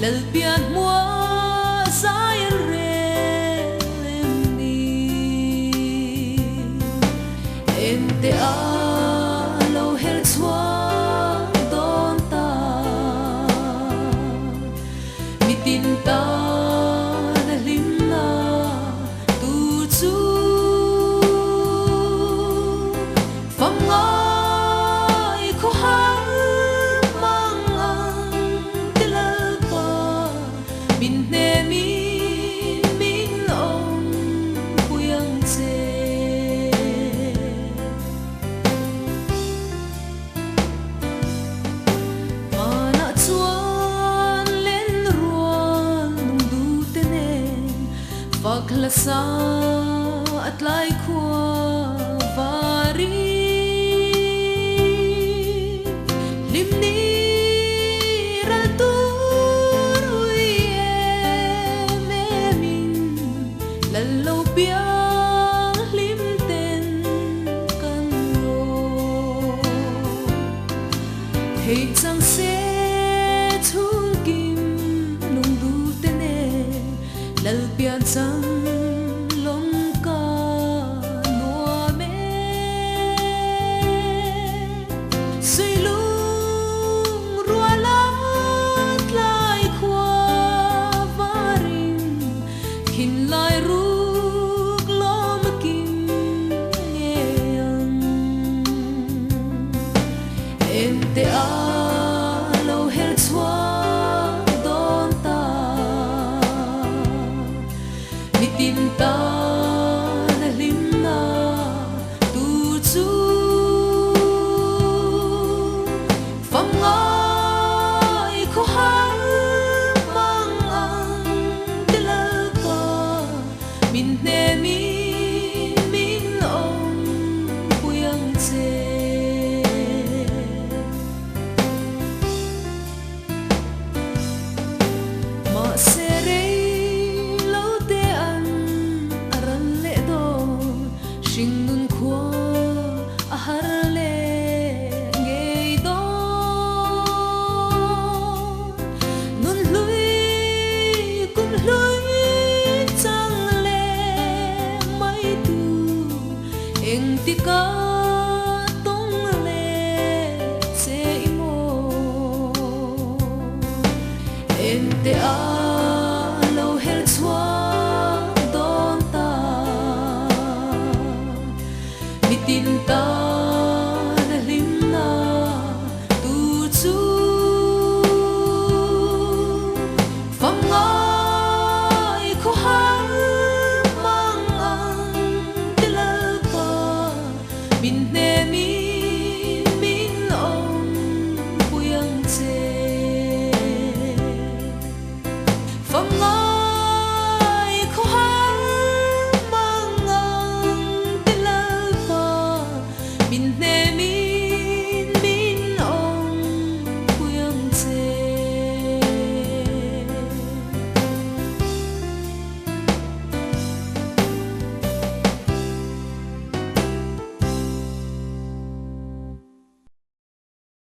lalpian mua sai re ni em te a lo hel chua don ta mi tin ta na lim na tu chu pham ngai ko ha min ne min ong buyang che mana chuan len ruan nung du te ne fakla sa at lai khua vari lim ni lâu biếng lim tên căn lô hay chẳng sẽ thung kim nung du tên lal biếng chẳng lom ca nua mê suy lung rùa lát lại khoa varin hin lại ru em te a lo hel chua don ta mi tin ta na lim na tu chu pham ngai ko ha mang ang te la pa min ne min ong buyang che Sing nun khua a har le ngei do nun lui kun lui chang le mai tu eng ti ka tong le che mo em te a